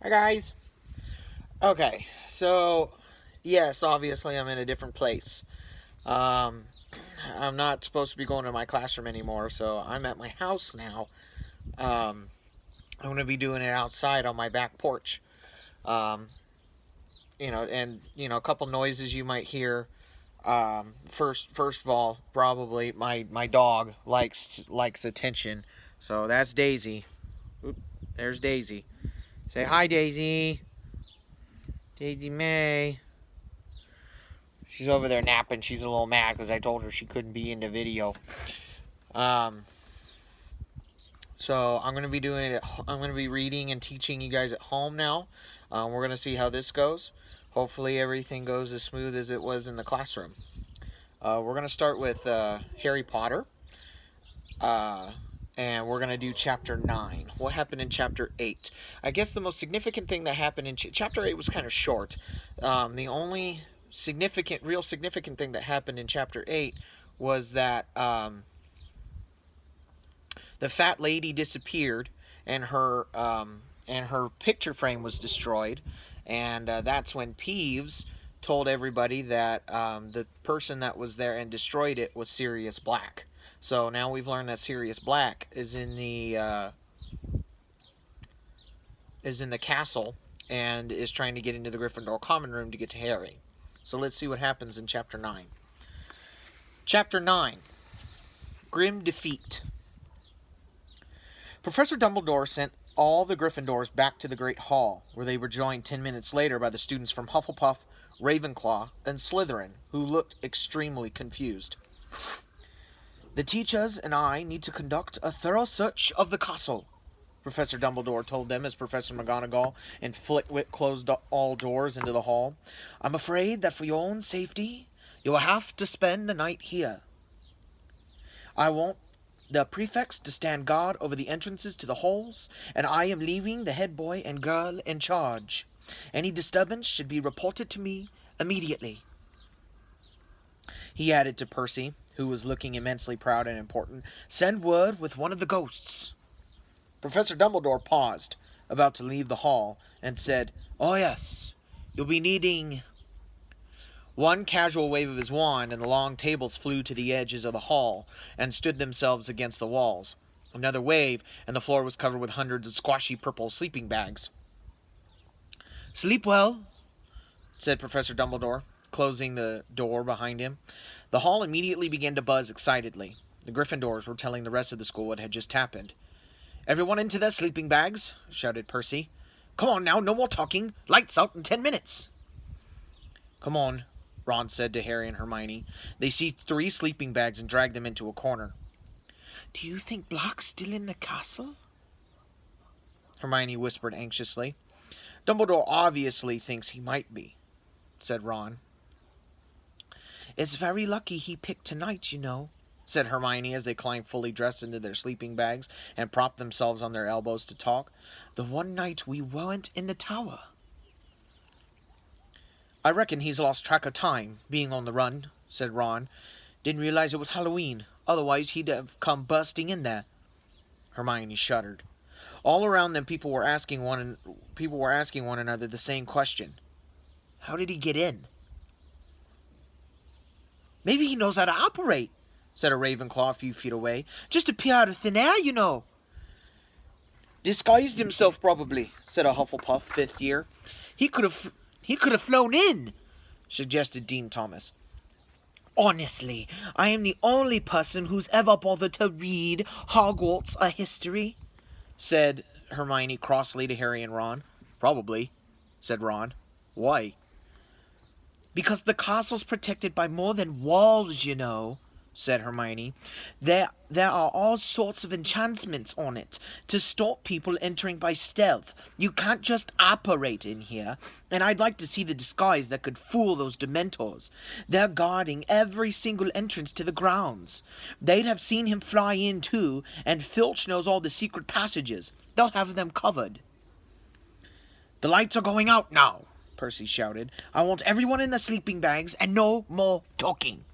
Hi, guys. Okay, so yes, obviously I'm in a different place. Um, I'm not supposed to be going to my classroom anymore, so I'm at my house now. Um, I'm going to be doing it outside on my back porch. Um, a couple noises you might hear. First of all, probably my dog likes attention, so that's Daisy. Oop, there's Daisy. Say hi, Daisy. Daisy May. She's over there napping. She's a little mad because I told her she couldn't be in the video. Um, so I'm gonna be doing it. I'm gonna be reading and teaching you guys at home now. We're gonna see how this goes. Hopefully everything goes as smooth as it was in the classroom. We're gonna start with Harry Potter, and we're gonna do chapter 9. What happened in chapter 8? I guess the most significant thing that happened in chapter 8 was kind of short. The only real significant thing that happened in chapter 8 was that the fat lady disappeared, and her picture frame was destroyed, and that's when Peeves told everybody that the person that was there and destroyed it was Sirius Black. So now we've learned that Sirius Black is in the castle and is trying to get into the Gryffindor common room to get to Harry. So let's see what happens in chapter 9. Chapter 9. Grim Defeat. Professor Dumbledore sent all the Gryffindors back to the Great Hall, where they were joined 10 minutes later by the students from Hufflepuff, Ravenclaw, and Slytherin, who looked extremely confused. The teachers and I need to conduct a thorough search of the castle, Professor Dumbledore told them as Professor McGonagall and Flitwick closed all doors into the hall. I'm afraid that for your own safety, you will have to spend the night here. I want the prefects to stand guard over the entrances to the halls, and I am leaving the head boy and girl in charge. Any disturbance should be reported to me immediately. He added to Percy, who was looking immensely proud and important, send word with one of the ghosts. Professor Dumbledore paused, about to leave the hall, and said, Oh yes, you'll be needing... One casual wave of his wand, and the long tables flew to the edges of the hall and stood themselves against the walls. Another wave, and the floor was covered with hundreds of squashy purple sleeping bags. Sleep well, said Professor Dumbledore, closing the door behind him. The hall immediately began to buzz excitedly. The Gryffindors were telling the rest of the school what had just happened. Everyone into their sleeping bags, shouted Percy. Come on now, no more talking. Lights out in 10 minutes. Come on, Ron said to Harry and Hermione. They seized 3 sleeping bags and dragged them into a corner. Do you think Black's still in the castle? Hermione whispered anxiously. Dumbledore obviously thinks he might be, said Ron. It's very lucky he picked tonight, you know, said Hermione as they climbed fully dressed into their sleeping bags and propped themselves on their elbows to talk. The one night we weren't in the tower. I reckon he's lost track of time, being on the run, said Ron. Didn't realize it was Halloween. Otherwise he'd have come bursting in there. Hermione shuddered. All around them people were asking one another the same question. How did he get in? Maybe he knows how to operate, said a Ravenclaw a few feet away. Just appear out of thin air, you know. Disguised himself, probably, said a Hufflepuff, 5th year. He could have flown in, suggested Dean Thomas. Honestly, I am the only person who's ever bothered to read Hogwarts a history, said Hermione crossly to Harry and Ron. Probably, said Ron. Why? Because the castle's protected by more than walls, you know, said Hermione. There are all sorts of enchantments on it to stop people entering by stealth. You can't just operate in here, and I'd like to see the disguise that could fool those Dementors. They're guarding every single entrance to the grounds. They'd have seen him fly in too, and Filch knows all the secret passages. They'll have them covered. The lights are going out now, Percy shouted. I want everyone in the sleeping bags and no more talking.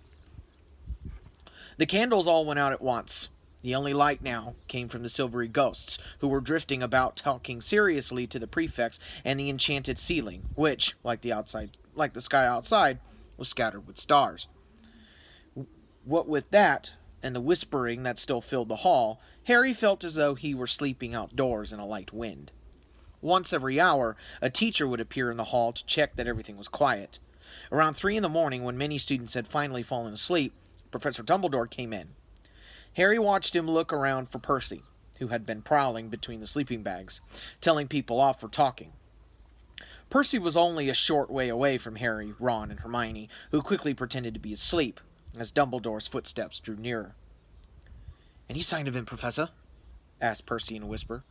The candles all went out at once. The only light now came from the silvery ghosts, who were drifting about talking seriously to the prefects and the enchanted ceiling, which, like the sky outside, was scattered with stars. What with that, and the whispering that still filled the hall, Harry felt as though he were sleeping outdoors in a light wind. Once every hour, a teacher would appear in the hall to check that everything was quiet. Around 3 in the morning, when many students had finally fallen asleep, Professor Dumbledore came in. Harry watched him look around for Percy, who had been prowling between the sleeping bags, telling people off for talking. Percy was only a short way away from Harry, Ron, and Hermione, who quickly pretended to be asleep, as Dumbledore's footsteps drew nearer. "Any sign of him, Professor?" asked Percy in a whisper.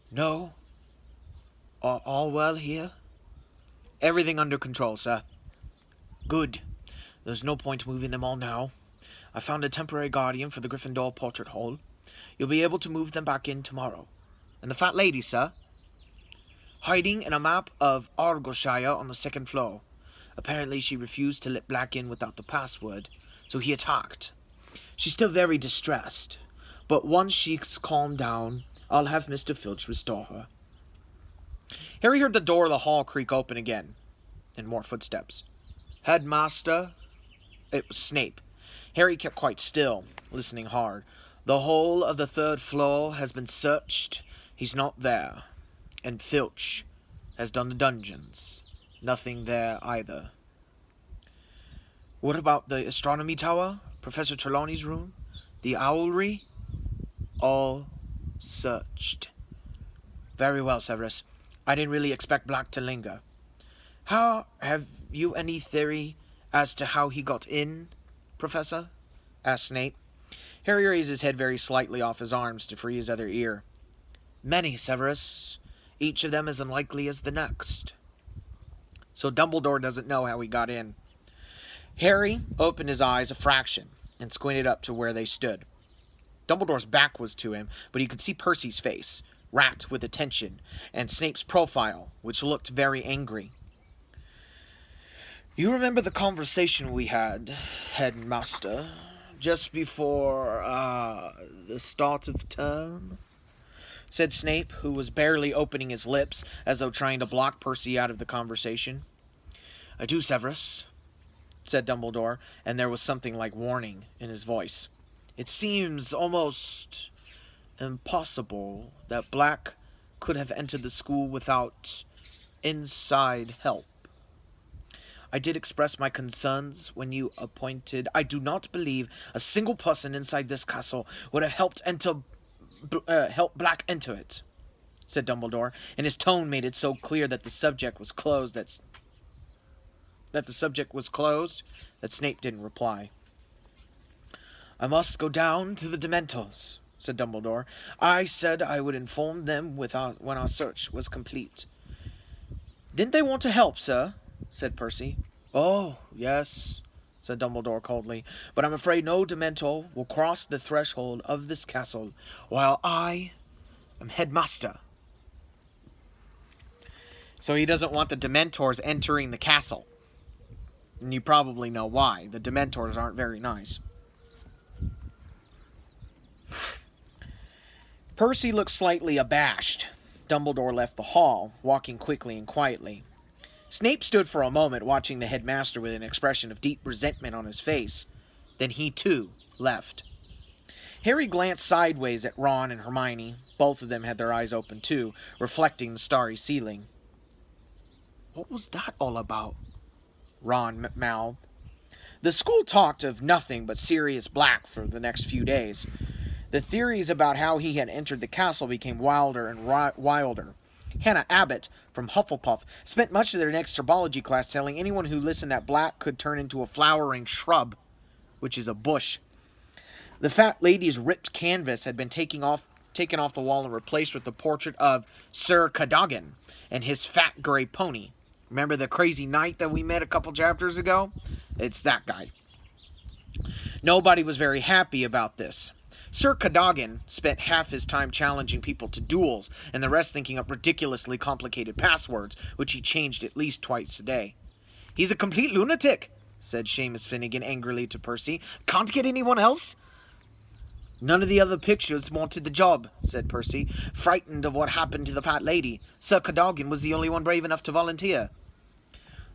"No. All well here?" "Everything under control, sir." "Good. There's no point moving them all now. I found a temporary guardian for the Gryffindor portrait hall. You'll be able to move them back in tomorrow." "And the fat lady, sir?" "Hiding in a map of Argyleshire on the second floor. Apparently she refused to let Black in without the password, so he attacked. She's still very distressed, but once she's calmed down, I'll have Mr. Filch restore her." Harry heard the door of the hall creak open again, and more footsteps. "Headmaster?" It was Snape. Harry kept quite still, listening hard. "The whole of the third floor has been searched. He's not there. And Filch has done the dungeons. Nothing there either." "What about the astronomy tower? Professor Trelawney's room? The owlry?" "All searched." "Very well, Severus. I didn't really expect Black to linger. Have you any theory as to how he got in, Professor?" asked Snape. Harry raised his head very slightly off his arms to free his other ear. "Many, Severus. Each of them as unlikely as the next." "So Dumbledore doesn't know how he got in." Harry opened his eyes a fraction and squinted up to where they stood. Dumbledore's back was to him, but he could see Percy's face, racked with attention, and Snape's profile, which looked very angry. "You remember the conversation we had, Headmaster, just before, the start of term?" said Snape, who was barely opening his lips, as though trying to block Percy out of the conversation. "I do, Severus," said Dumbledore, and there was something like warning in his voice. "It seems almost impossible that Black could have entered the school without inside help. I did express my concerns when you appointed. I do not believe a single person inside this castle would have help Black enter it," said Dumbledore, and his tone made it so clear that the subject was closed that Snape didn't reply. "I must go down to the Dementors," said Dumbledore. "I said I would inform them when our search was complete." "Didn't they want to help, sir?" said Percy. "Oh, yes," said Dumbledore coldly, "but I'm afraid no Dementor will cross the threshold of this castle while I am headmaster." So he doesn't want the Dementors entering the castle. And you probably know why. The Dementors aren't very nice. Percy looked slightly abashed. Dumbledore left the hall, walking quickly and quietly. Snape stood for a moment watching the headmaster with an expression of deep resentment on his face. Then he, too, left. Harry glanced sideways at Ron and Hermione. Both of them had their eyes open, too, reflecting the starry ceiling. "What was that all about?" Ron mouthed. The school talked of nothing but Sirius Black for the next few days. The theories about how he had entered the castle became wilder and wilder. Hannah Abbott, from Hufflepuff, spent much of their next herbology class telling anyone who listened that Black could turn into a flowering shrub, which is a bush. The fat lady's ripped canvas had been taken off the wall and replaced with the portrait of Sir Cadogan and his fat gray pony. Remember the crazy knight that we met a couple chapters ago? It's that guy. Nobody was very happy about this. Sir Cadogan spent half his time challenging people to duels, and the rest thinking up ridiculously complicated passwords, which he changed at least twice a day. "He's a complete lunatic," said Seamus Finnegan angrily to Percy. "Can't get anyone else?" None of the other pictures wanted the job, said Percy, frightened of what happened to the fat lady. Sir Cadogan was the only one brave enough to volunteer.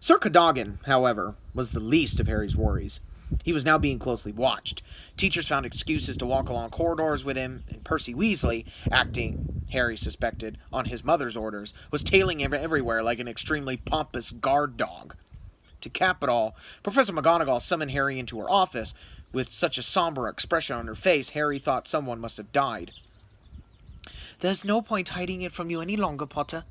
Sir Cadogan, however, was the least of Harry's worries. He was now being closely watched. Teachers found excuses to walk along corridors with him, and Percy Weasley, acting, Harry suspected, on his mother's orders, was tailing him everywhere like an extremely pompous guard dog. To cap it all, Professor McGonagall summoned Harry into her office. With such a somber expression on her face, Harry thought someone must have died. "There's no point hiding it from you any longer, Potter,"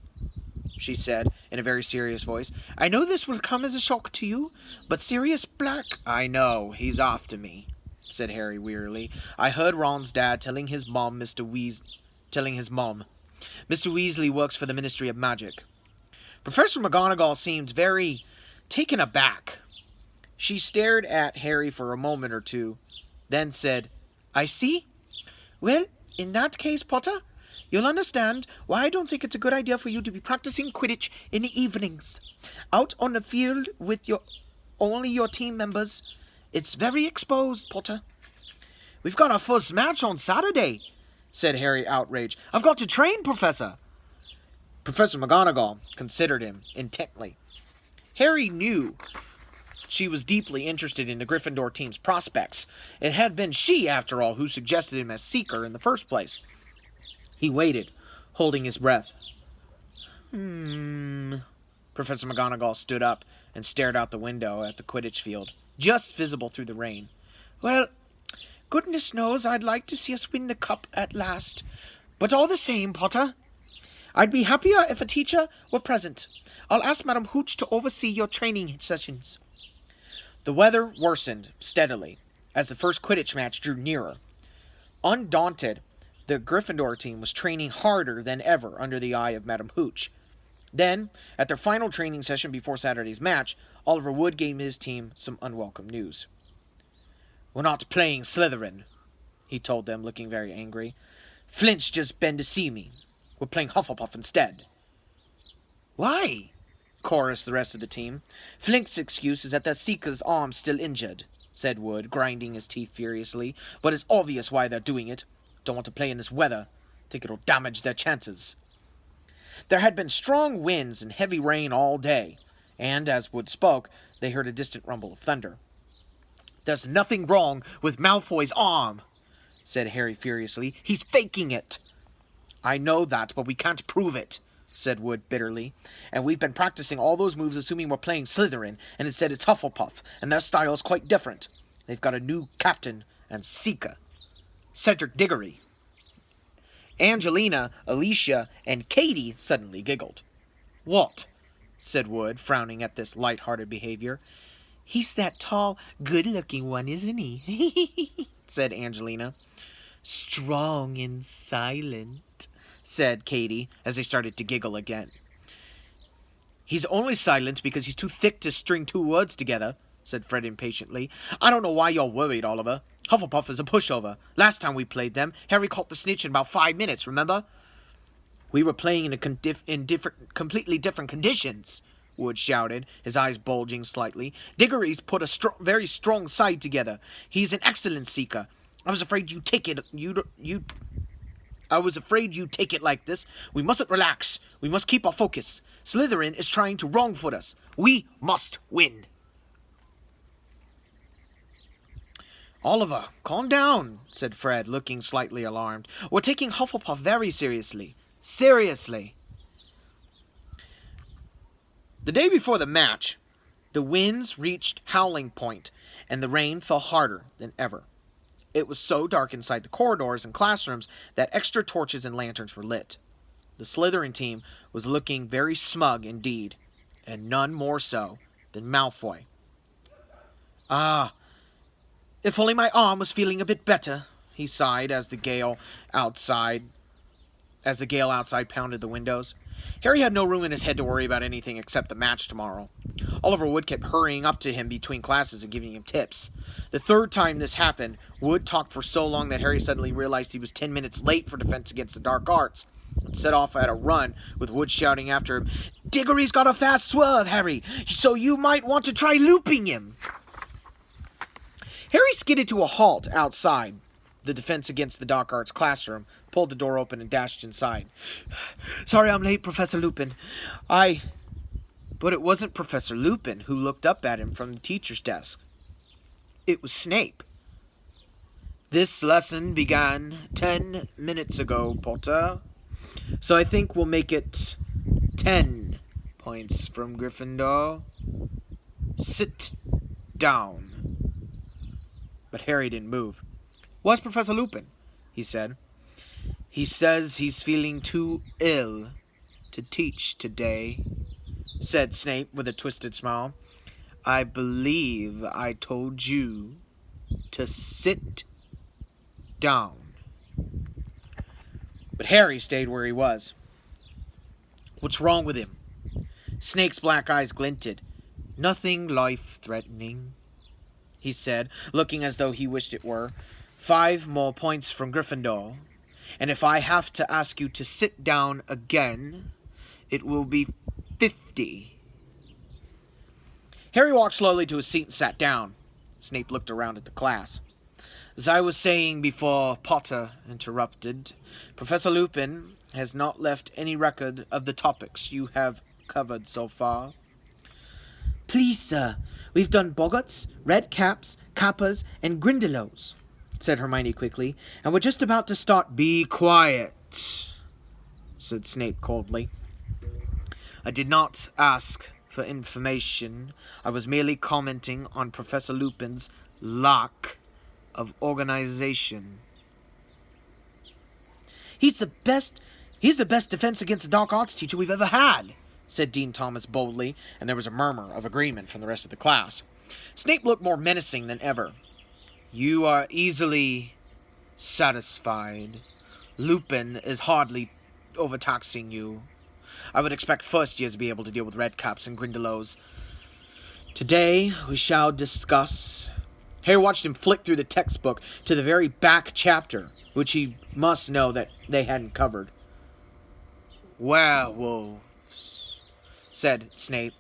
she said, in a very serious voice. "I know this will come as a shock to you, but Sirius Black—" "I know, he's after me," said Harry wearily. "I heard Ron's dad telling his mom, Mr. Weasley works for the Ministry of Magic." Professor McGonagall seemed very taken aback. She stared at Harry for a moment or two, then said, "I see. Well, in that case, Potter, you'll understand why I don't think it's a good idea for you to be practicing Quidditch in the evenings. Out on the field with only your team members. It's very exposed, Potter." "We've got our first match on Saturday," said Harry, outraged. "I've got to train, Professor." Professor McGonagall considered him intently. Harry knew she was deeply interested in the Gryffindor team's prospects. It had been she, after all, who suggested him as Seeker in the first place. He waited, holding his breath. Professor McGonagall stood up and stared out the window at the Quidditch field, just visible through the rain. "Well, goodness knows I'd like to see us win the cup at last. But all the same, Potter, I'd be happier if a teacher were present. I'll ask Madam Hooch to oversee your training sessions." The weather worsened steadily as the first Quidditch match drew nearer. Undaunted, the Gryffindor team was training harder than ever under the eye of Madam Hooch. Then, at their final training session before Saturday's match, Oliver Wood gave his team some unwelcome news. "We're not playing Slytherin," he told them, looking very angry. "Flint's just been to see me. We're playing Hufflepuff instead." "Why?" chorused the rest of the team. "Flink's excuse is that the Seeker's arm's still injured," said Wood, grinding his teeth furiously. "But it's obvious why they're doing it. Don't want to play in this weather. Think it'll damage their chances." There had been strong winds and heavy rain all day, and as Wood spoke, they heard a distant rumble of thunder. "There's nothing wrong with Malfoy's arm," said Harry furiously. "He's faking it." "I know that, but we can't prove it," said Wood bitterly. "And we've been practicing all those moves assuming we're playing Slytherin, and instead it's Hufflepuff, and their style's quite different. They've got a new captain and Seeker. Cedric Diggory." Angelina, Alicia, and Katie suddenly giggled. "What?" said Wood, frowning at this light-hearted behavior. "He's that tall, good-looking one, isn't he?" said Angelina. "Strong and silent," said Katie, as they started to giggle again. "He's only silent because he's too thick to string two words together," said Fred impatiently. "I don't know why you're worried, Oliver. Hufflepuff is a pushover. Last time we played them, Harry caught the snitch in about 5 minutes, remember?" "We were playing in completely different conditions," Wood shouted, his eyes bulging slightly. "Diggory's put a very strong side together. He's an excellent Seeker. I was afraid you'd take it like this. We mustn't relax. We must keep our focus. Slytherin is trying to wrongfoot us. We must win." "Oliver, calm down," said Fred, looking slightly alarmed. "We're taking Hufflepuff very seriously. Seriously." The day before the match, the winds reached howling point, and the rain fell harder than ever. It was so dark inside the corridors and classrooms that extra torches and lanterns were lit. The Slytherin team was looking very smug indeed, and none more so than Malfoy. "Ah, if only my arm was feeling a bit better," he sighed as the gale outside pounded the windows. Harry had no room in his head to worry about anything except the match tomorrow. Oliver Wood kept hurrying up to him between classes and giving him tips. The third time this happened, Wood talked for so long that Harry suddenly realized he was 10 minutes late for Defense Against the Dark Arts, and set off at a run, with Wood shouting after him, "Diggory's got a fast swerve, Harry, so you might want to try looping him." Harry skidded to a halt outside, the defense against the dark arts classroom, pulled the door open, and dashed inside. "Sorry I'm late, Professor Lupin. But it wasn't Professor Lupin who looked up at him from the teacher's desk. It was Snape. "This lesson began 10 minutes ago, Potter. So I think we'll make it 10 points from Gryffindor. Sit down." But Harry didn't move. "Where's Professor Lupin?" he said. "He says he's feeling too ill to teach today," said Snape with a twisted smile. "I believe I told you to sit down." But Harry stayed where he was. "What's wrong with him?" Snake's black eyes glinted. "Nothing life-threatening," he said, looking as though he wished it were. 5 more points from Gryffindor, and if I have to ask you to sit down again, it will be 50. Harry walked slowly to his seat and sat down. Snape looked around at the class. "As I was saying before," Potter interrupted, "Professor Lupin has not left any record of the topics you have covered so far." "Please, sir, we've done Boggarts, Red Caps, Kappas, and Grindylows," said Hermione quickly, "and we're just about to start—" "Be quiet," said Snape coldly. "I did not ask for information. I was merely commenting on Professor Lupin's lack of organization." He's the best defense against the dark arts teacher we've ever had," said Dean Thomas boldly, and there was a murmur of agreement from the rest of the class. Snape looked more menacing than ever. "You are easily satisfied. Lupin is hardly overtaxing you. I would expect first years to be able to deal with Red Caps and Grindylows. Today we shall discuss—" Harry watched him flick through the textbook to the very back chapter, which he must know that they hadn't covered. "Werewolves," said Snape.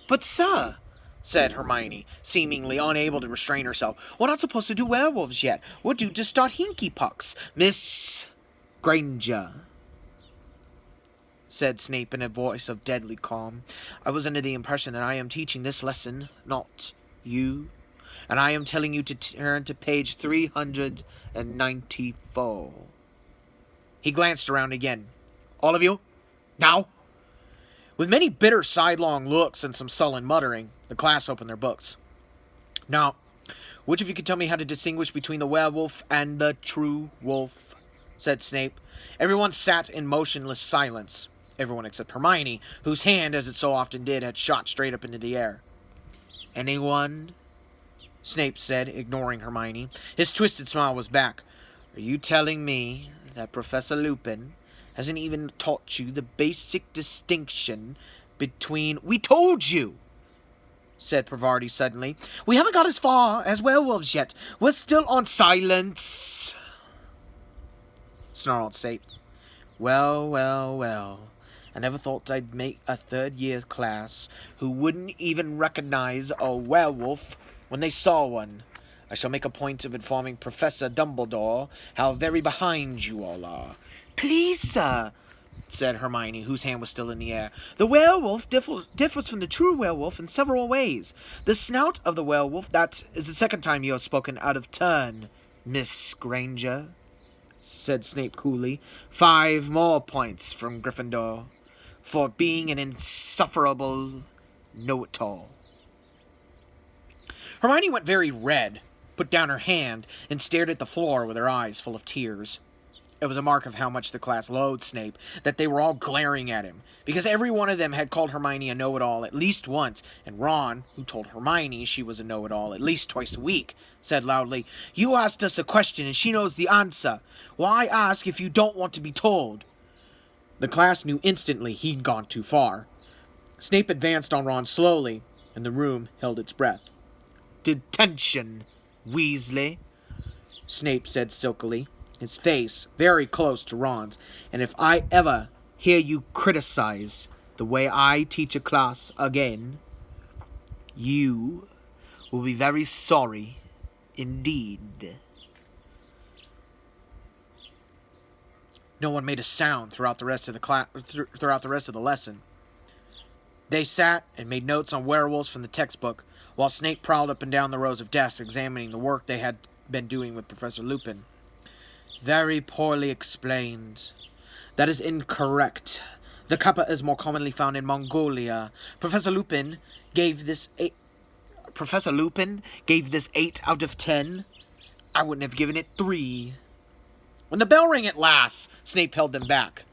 "But, sir," said Hermione, seemingly unable to restrain herself, "we're not supposed to do werewolves yet. We're due to start Hinky Pucks. Miss Granger," said Snape in a voice of deadly calm, "I was under the impression that I am teaching this lesson, not you, and I am telling you to turn to page 394. He glanced around again. "All of you? Now?" With many bitter sidelong looks and some sullen muttering, the class opened their books. "Now, which of you can tell me how to distinguish between the werewolf and the true wolf?" said Snape. Everyone sat in motionless silence. Everyone except Hermione, whose hand, as it so often did, had shot straight up into the air. "Anyone?" Snape said, ignoring Hermione. His twisted smile was back. "Are you telling me that Professor Lupin hasn't even taught you the basic distinction between—" "We told you!" said Parvati suddenly. "We haven't got as far as werewolves yet. We're still on—" "Silence!" snarled Snape. Well, well, well. I never thought I'd make a third-year class who wouldn't even recognize a werewolf when they saw one. I shall make a point of informing Professor Dumbledore how very behind you all are." "Please, sir," said Hermione, whose hand was still in the air. "The werewolf differs from the true werewolf in several ways. The snout of the werewolf—" "That is the second time you have spoken out of turn, Miss Granger," said Snape coolly. 5 more points from Gryffindor for being an insufferable know-it-all. Hermione went very red, put down her hand, and stared at the floor with her eyes full of tears. It was a mark of how much the class loathed Snape that they were all glaring at him, because every one of them had called Hermione a know-it-all at least once, and Ron, who told Hermione she was a know-it-all at least twice a week, said loudly, "You asked us a question and she knows the answer. Why ask if you don't want to be told?" The class knew instantly he'd gone too far. Snape advanced on Ron slowly, and the room held its breath. "Detention, Weasley," Snape said silkily, his face very close to Ron's, "and if I ever hear you criticize the way I teach a class again, you will be very sorry indeed." No one made a sound throughout the rest of the lesson. They sat and made notes on werewolves from the textbook, while Snape prowled up and down the rows of desks examining the work they had been doing with Professor Lupin. Very poorly explained. That is incorrect. The kappa is more commonly found in Mongolia. Professor Lupin gave this 8 out of 10. I wouldn't have given it 3. When the bell rang at last, Snape held them back.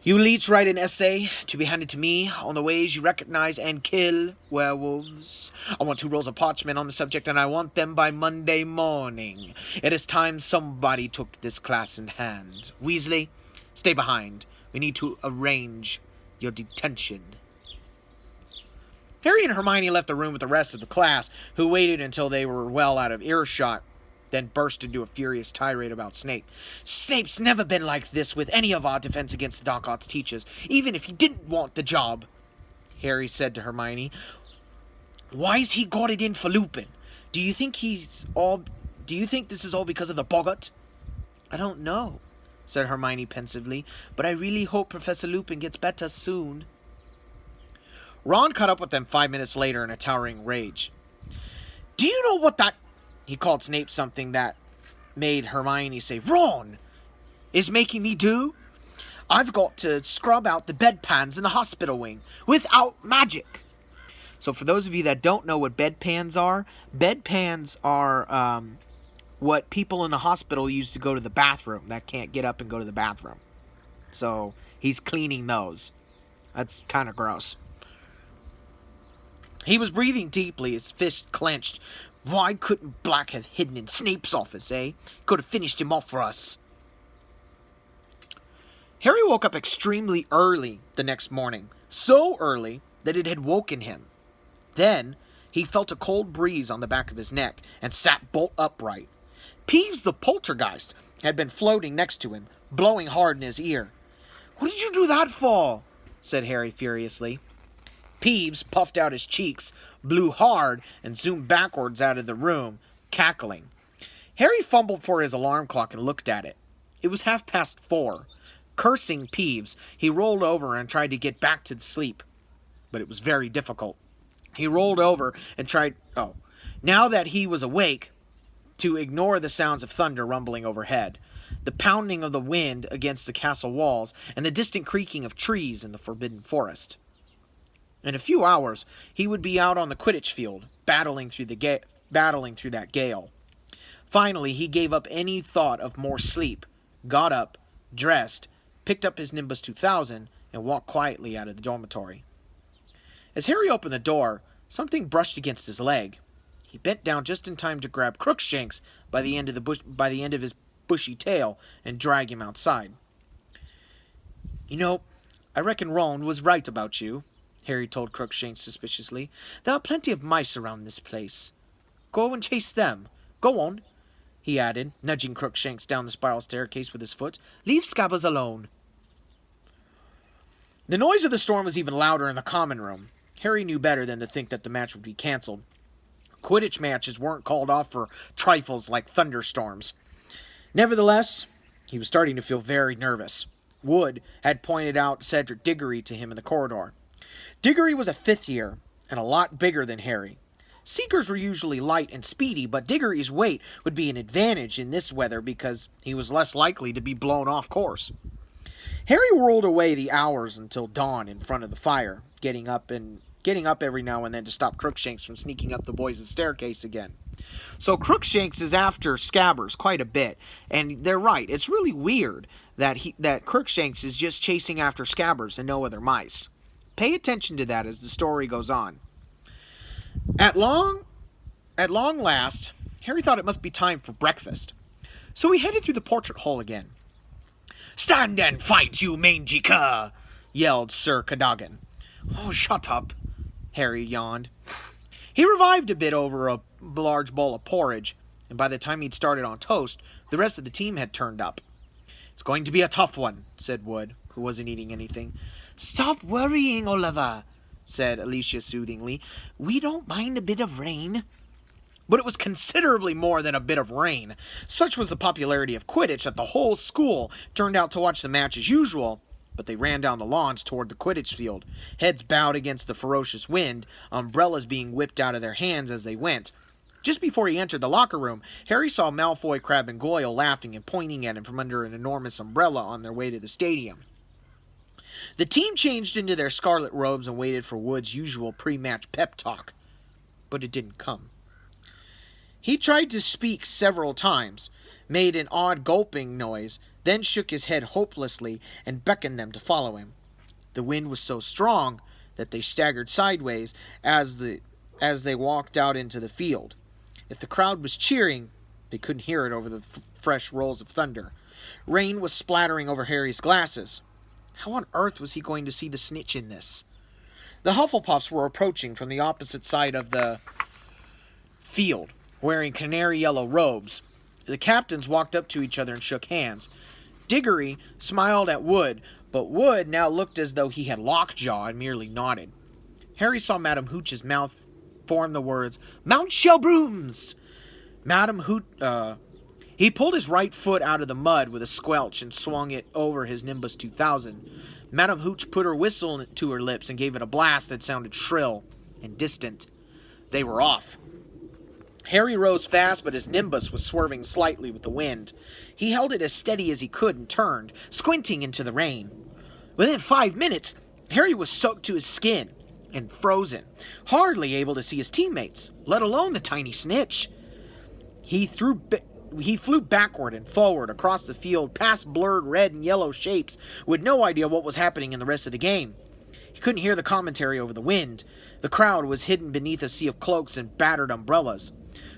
You will each write an essay to be handed to me on the ways you recognize and kill werewolves. I want 2 rolls of parchment on the subject, and I want them by Monday morning. It is time somebody took this class in hand. Weasley, stay behind. We need to arrange your detention. Harry and Hermione left the room with the rest of the class, who waited until they were well out of earshot, then burst into a furious tirade about Snape. Snape's never been like this with any of our Defense Against the Dark Arts teachers, even if he didn't want the job, Harry said to Hermione. Why's he got it in for Lupin? Do you think this is all because of the boggart? I don't know, said Hermione pensively, but I really hope Professor Lupin gets better soon. Ron caught up with them 5 minutes later in a towering rage. Do you know what that... He called Snape something that made Hermione say, Ron, is making me do? I've got to scrub out the bedpans in the hospital wing without magic. So for those of you that don't know what bedpans are what people in the hospital use to go to the bathroom that can't get up and go to the bathroom. So he's cleaning those. That's kind of gross. He was breathing deeply, his fist clenched. Why couldn't Black have hidden in Snape's office, eh? Could have finished him off for us. Harry woke up extremely early the next morning, so early that it had woken him. Then he felt a cold breeze on the back of his neck and sat bolt upright. Peeves the poltergeist had been floating next to him, blowing hard in his ear. What did you do that for? Said Harry furiously. Peeves puffed out his cheeks, blew hard, and zoomed backwards out of the room, cackling. Harry fumbled for his alarm clock and looked at it. It was 4:30. Cursing Peeves, he rolled over and tried to get back to sleep. But it was very difficult. He rolled over and tried, now that he was awake, to ignore the sounds of thunder rumbling overhead, the pounding of the wind against the castle walls, and the distant creaking of trees in the forbidden forest. In a few hours, he would be out on the Quidditch field, battling through that gale. Finally, he gave up any thought of more sleep, got up, dressed, picked up his Nimbus 2000, and walked quietly out of the dormitory. As Harry opened the door, something brushed against his leg. He bent down just in time to grab Crookshanks by the end of his bushy tail and drag him outside. You know, I reckon Ron was right about you, Harry told Crookshanks suspiciously. There are plenty of mice around this place. Go and chase them. Go on, he added, nudging Crookshanks down the spiral staircase with his foot. Leave Scabbers alone. The noise of the storm was even louder in the common room. Harry knew better than to think that the match would be cancelled. Quidditch matches weren't called off for trifles like thunderstorms. Nevertheless, he was starting to feel very nervous. Wood had pointed out Cedric Diggory to him in the corridor. Diggory was a 5th year, and a lot bigger than Harry. Seekers were usually light and speedy, but Diggory's weight would be an advantage in this weather because he was less likely to be blown off course. Harry whirled away the hours until dawn in front of the fire, getting up every now and then to stop Crookshanks from sneaking up the boys' staircase again. So Crookshanks is after Scabbers quite a bit, and they're right. It's really weird that Crookshanks is just chasing after Scabbers and no other mice. Pay attention to that as the story goes on. At long last, Harry thought it must be time for breakfast. So he headed through the portrait hall again. Stand and fight, you mangy cur! Yelled Sir Cadogan. Oh, shut up, Harry yawned. He revived a bit over a large bowl of porridge, and by the time he'd started on toast, the rest of the team had turned up. It's going to be a tough one, said Wood, who wasn't eating anything. Stop worrying, Oliver, said Alicia soothingly. We don't mind a bit of rain. but it was considerably more than a bit of rain. Such was the popularity of Quidditch that the whole school turned out to watch the match as usual, but they ran down the lawns toward the Quidditch field, heads bowed against the ferocious wind, umbrellas being whipped out of their hands as they went. Just before he entered the locker room, Harry saw Malfoy, Crabbe, and Goyle laughing and pointing at him from under an enormous umbrella on their way to the stadium. The team changed into their scarlet robes and waited for Wood's usual pre-match pep talk, but it didn't come. He tried to speak several times, made an odd gulping noise, then shook his head hopelessly and beckoned them to follow him. The wind was so strong that they staggered sideways as they walked out into the field. If the crowd was cheering, they couldn't hear it over the fresh rolls of thunder. Rain was splattering over Harry's glasses. How on earth was he going to see the snitch in this? The Hufflepuffs were approaching from the opposite side of the field, wearing canary yellow robes. The captains walked up to each other and shook hands. Diggory smiled at Wood, but Wood now looked as though he had lockjaw and merely nodded. Harry saw Madam Hooch's mouth form the words, "Mount shall brooms!" He pulled his right foot out of the mud with a squelch and swung it over his Nimbus 2000. Madam Hooch put her whistle to her lips and gave it a blast that sounded shrill and distant. They were off. Harry rose fast, but his Nimbus was swerving slightly with the wind. He held it as steady as he could and turned, squinting into the rain. Within 5 minutes, Harry was soaked to his skin and frozen, hardly able to see his teammates, let alone the tiny snitch. He flew backward and forward across the field, past blurred red and yellow shapes, with no idea what was happening in the rest of the game. He couldn't hear the commentary over the wind. The crowd was hidden beneath a sea of cloaks and battered umbrellas.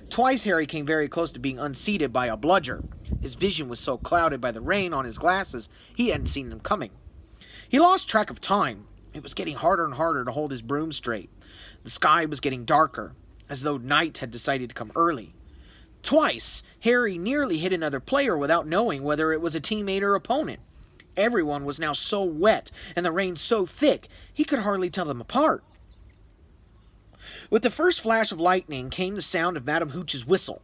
Twice Harry came very close to being unseated by a bludger. His vision was so clouded by the rain on his glasses, he hadn't seen them coming. He lost track of time. It was getting harder and harder to hold his broom straight. The sky was getting darker, as though night had decided to come early. Twice, Harry nearly hit another player without knowing whether it was a teammate or opponent. Everyone was now so wet, and the rain so thick, he could hardly tell them apart. With the first flash of lightning came the sound of Madam Hooch's whistle.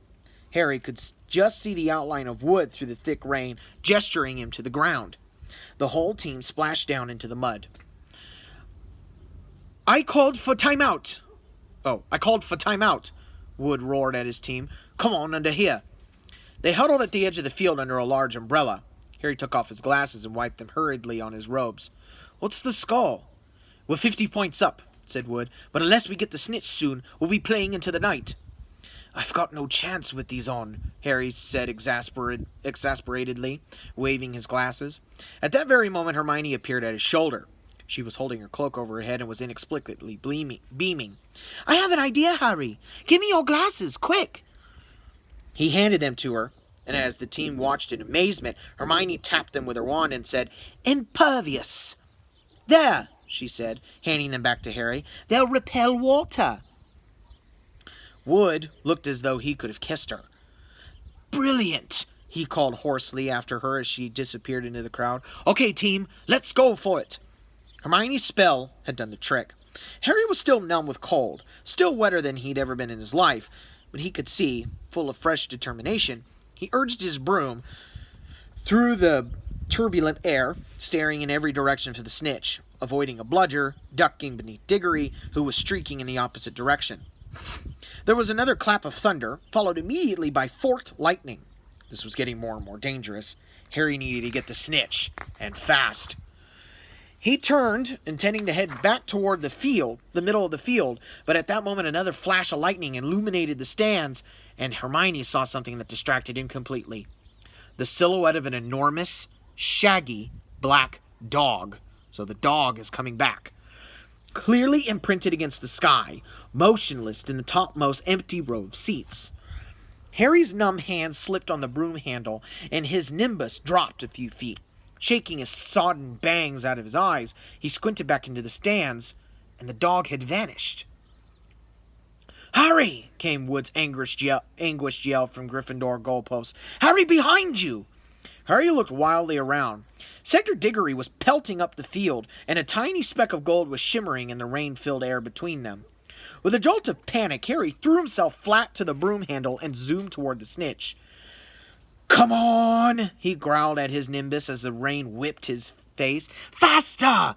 Harry could just see the outline of Wood through the thick rain, gesturing him to the ground. The whole team splashed down into the mud. I called for timeout, Wood roared at his team. Come on under here. They huddled at the edge of the field under a large umbrella. Harry took off his glasses and wiped them hurriedly on his robes. What's the score? We're 50 points up, said Wood, but unless we get the snitch soon, we'll be playing into the night. I've got no chance with these on, Harry said exasperatedly, waving his glasses. At that very moment, Hermione appeared at his shoulder. She was holding her cloak over her head and was inexplicably beaming. I have an idea, Harry. Give me your glasses, quick. He handed them to her, and as the team watched in amazement, Hermione tapped them with her wand and said, Impervious. There, she said, handing them back to Harry. They'll repel water. Wood looked as though he could have kissed her. Brilliant, he called hoarsely after her as she disappeared into the crowd. Okay, team, let's go for it. Hermione's spell had done the trick. Harry was still numb with cold, still wetter than he'd ever been in his life, but he could see, full of fresh determination. He urged his broom through the turbulent air, staring in every direction for the snitch, avoiding a bludger, ducking beneath Diggory, who was streaking in the opposite direction. There was another clap of thunder, followed immediately by forked lightning. This was getting more and more dangerous. Harry needed to get the snitch, and fast. He turned, intending to head back toward the middle of the field, but at that moment another flash of lightning illuminated the stands, and Hermione saw something that distracted him completely. The silhouette of an enormous, shaggy, black dog. So the dog is coming back. Clearly imprinted against the sky, motionless in the topmost empty row of seats. Harry's numb hand slipped on the broom handle, and his nimbus dropped a few feet. Shaking his sodden bangs out of his eyes, he squinted back into the stands, and the dog had vanished. Harry! Came Wood's anguished yell from Gryffindor goalposts. Harry, behind you! Harry looked wildly around. Cedric Diggory was pelting up the field, and a tiny speck of gold was shimmering in the rain-filled air between them. With a jolt of panic, Harry threw himself flat to the broom handle and zoomed toward the snitch. "Come on!" he growled at his Nimbus as the rain whipped his face. "Faster!"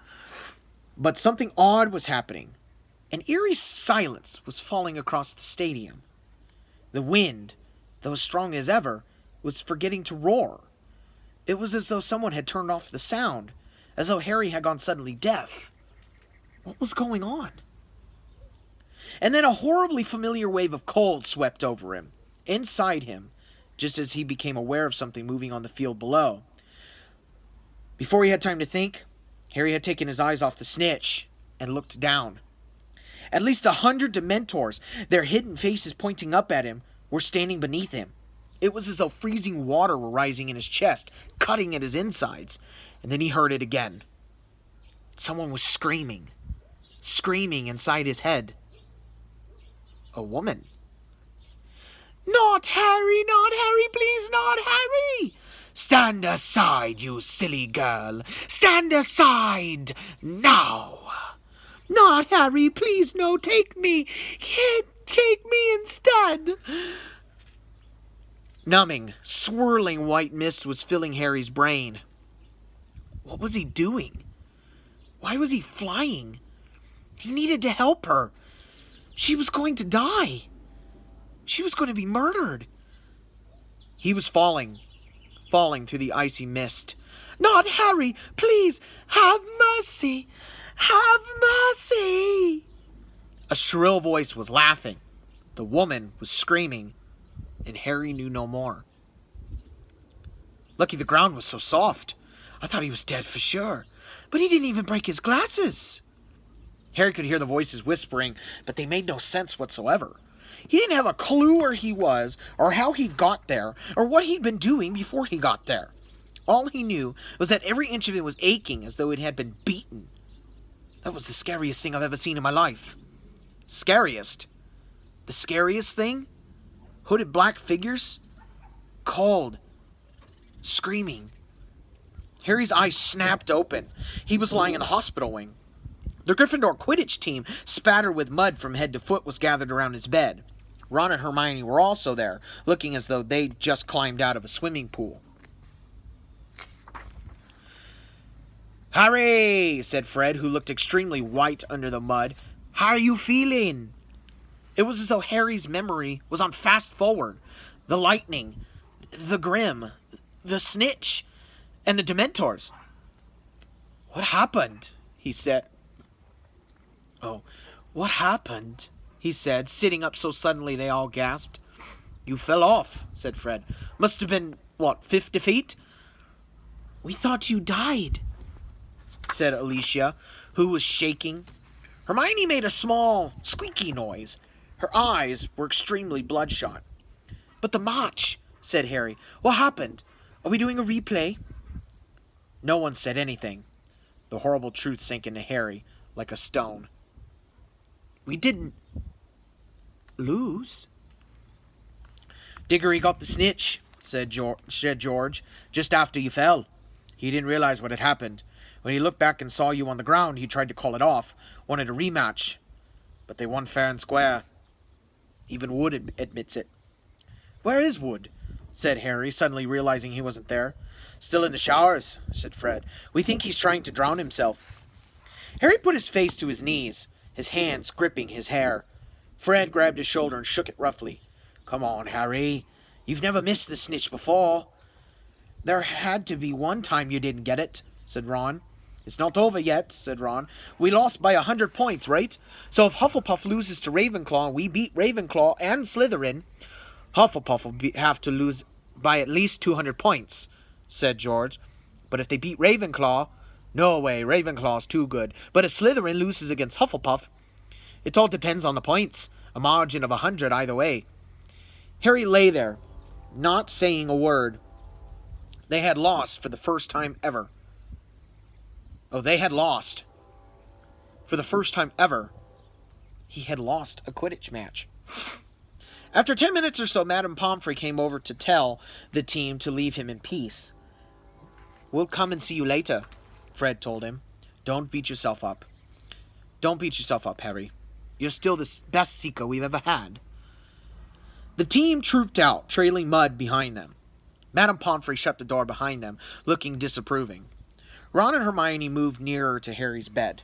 But something odd was happening. An eerie silence was falling across the stadium. The wind, though as strong as ever, was forgetting to roar. It was as though someone had turned off the sound, as though Harry had gone suddenly deaf. What was going on? And then a horribly familiar wave of cold swept over him, inside him, just as he became aware of something moving on the field below. Before he had time to think, Harry had taken his eyes off the snitch and looked down. At least 100 Dementors, their hidden faces pointing up at him, were standing beneath him. It was as though freezing water were rising in his chest, cutting at his insides. And then he heard it again. Someone was screaming inside his head. A woman. "Not Harry, please, not Harry! Stand aside, you silly girl! Stand aside, now! Not Harry, please, no, take me! Take me instead!" Numbing, swirling white mist was filling Harry's brain. What was he doing? Why was he flying? He needed to help her. She was going to die. She was going to be murdered. He was falling through the icy mist. "Not Harry! Please, have mercy! Have mercy!" A shrill voice was laughing. The woman was screaming, and Harry knew no more. Lucky the ground was so soft. I thought he was dead for sure. But he didn't even break his glasses. Harry could hear the voices whispering, but they made no sense whatsoever. He didn't have a clue where he was, or how he got there, or what he'd been doing before he got there. All he knew was that every inch of it was aching as though it had been beaten. That was the scariest thing I've ever seen in my life. Scariest? The scariest thing? Hooded black figures? Cold. Screaming. Harry's eyes snapped open. He was lying in the hospital wing. The Gryffindor Quidditch team, spattered with mud from head to foot, was gathered around his bed. Ron and Hermione were also there, looking as though they'd just climbed out of a swimming pool. "Harry," said Fred, who looked extremely white under the mud. "How are you feeling?" It was as though Harry's memory was on fast forward. The lightning, the Grim, the Snitch, and the Dementors. "What happened?" he said. "Oh, what happened?" he said, sitting up so suddenly they all gasped. "You fell off," said Fred. "Must have been, 50 feet?" "We thought you died," said Alicia, who was shaking. Hermione made a small, squeaky noise. Her eyes were extremely bloodshot. "But the march," said Harry. "What happened? Are we doing a replay?" No one said anything. The horrible truth sank into Harry like a stone. "We didn't lose." "Diggory got the snitch," said George, "just after you fell. He didn't realize what had happened. When he looked back and saw you on the ground, he tried to call it off, wanted a rematch. But they won fair and square. Even Wood admits it." "Where is Wood?" said Harry, suddenly realizing he wasn't there. "Still in the showers," said Fred. "We think he's trying to drown himself." Harry put his face to his knees, his hands gripping his hair. Fred grabbed his shoulder and shook it roughly. "Come on, Harry. You've never missed the snitch before." "There had to be one time you didn't get it," said Ron. "It's not over yet," said Ron. "We lost by 100 points, right? So if Hufflepuff loses to Ravenclaw and we beat Ravenclaw and Slytherin, Hufflepuff will have to lose by at least 200 points, said George. "But if they beat Ravenclaw, no way, Ravenclaw's too good. But if Slytherin loses against Hufflepuff, it all depends on the points. A margin of 100 either way." Harry lay there, not saying a word. They had lost for the first time ever. They had lost. For the first time ever, he had lost a Quidditch match. After 10 minutes or so, Madame Pomfrey came over to tell the team to leave him in peace. "We'll come and see you later," Fred told him. "Don't beat yourself up. Don't beat yourself up, Harry. You're still the best seeker we've ever had. The team trooped out, trailing Mud behind them. Madame Pomfrey shut the door behind them, looking disapproving. Ron and Hermione moved nearer to Harry's bed.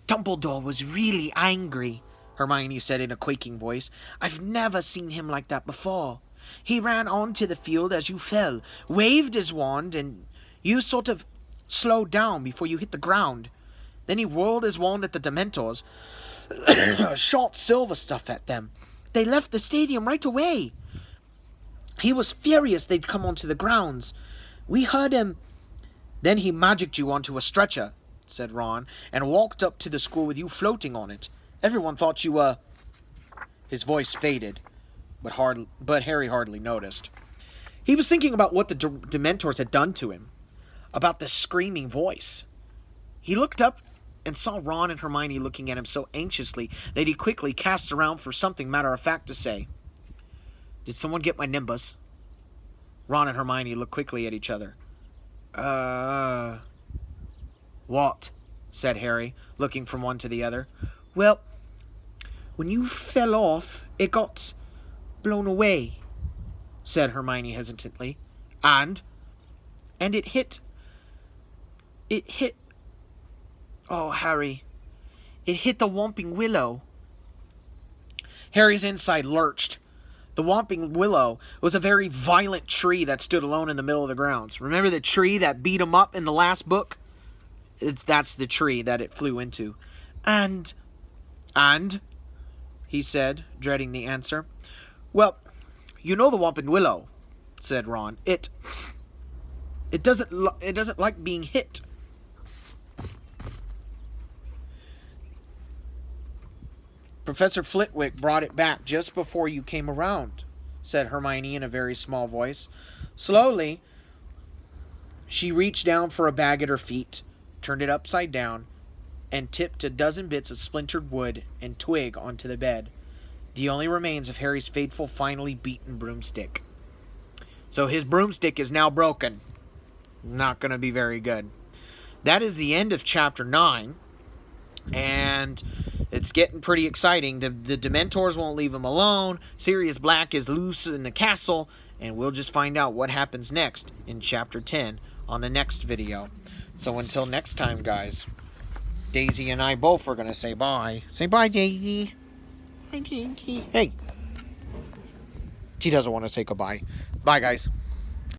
Dumbledore was really angry, Hermione said in a quaking voice. I've never seen him like that before. He ran onto the field as you fell, waved his wand, and you sort of slowed down before you hit the ground. Then he whirled his wand at the Dementors, shot silver stuff at them. They left the stadium right away. He was furious they'd come onto the grounds. We heard him. Then he magicked you onto a stretcher, said Ron, and walked up to the school with you floating on it. Everyone thought you were... His voice faded, but Harry hardly noticed. He was thinking about what the Dementors had done to him, about the screaming voice. He looked up and saw Ron and Hermione looking at him so anxiously that he quickly cast around for something matter-of-fact to say. Did someone get my Nimbus? Ron and Hermione looked quickly at each other. What? Said Harry, looking from one to the other. Well, when you fell off, it got blown away, said Hermione hesitantly. And it hit... Oh, Harry. It hit the Whomping Willow. Harry's inside lurched. The Whomping Willow was a very violent tree that stood alone in the middle of the grounds. Remember the tree that beat him up in the last book? That's the tree that it flew into. And? He said, dreading the answer. Well, you know the Whomping Willow, said Ron. It doesn't like being hit. Professor Flitwick brought it back just before you came around, said Hermione in a very small voice. Slowly, she reached down for a bag at her feet, turned it upside down, and tipped a dozen bits of splintered wood and twig onto the bed, the only remains of Harry's fateful, finely beaten broomstick. So his broomstick is now broken. Not going to be very good. That is the end of Chapter 9, and it's getting pretty exciting. The Dementors won't leave him alone. Sirius Black is loose in the castle, and we'll just find out what happens next in Chapter 10 on the next video. So until next time, guys, Daisy and I both are going to say bye. Say bye, Daisy. Hi, Daisy. Hey. She doesn't want to say goodbye. Bye, guys.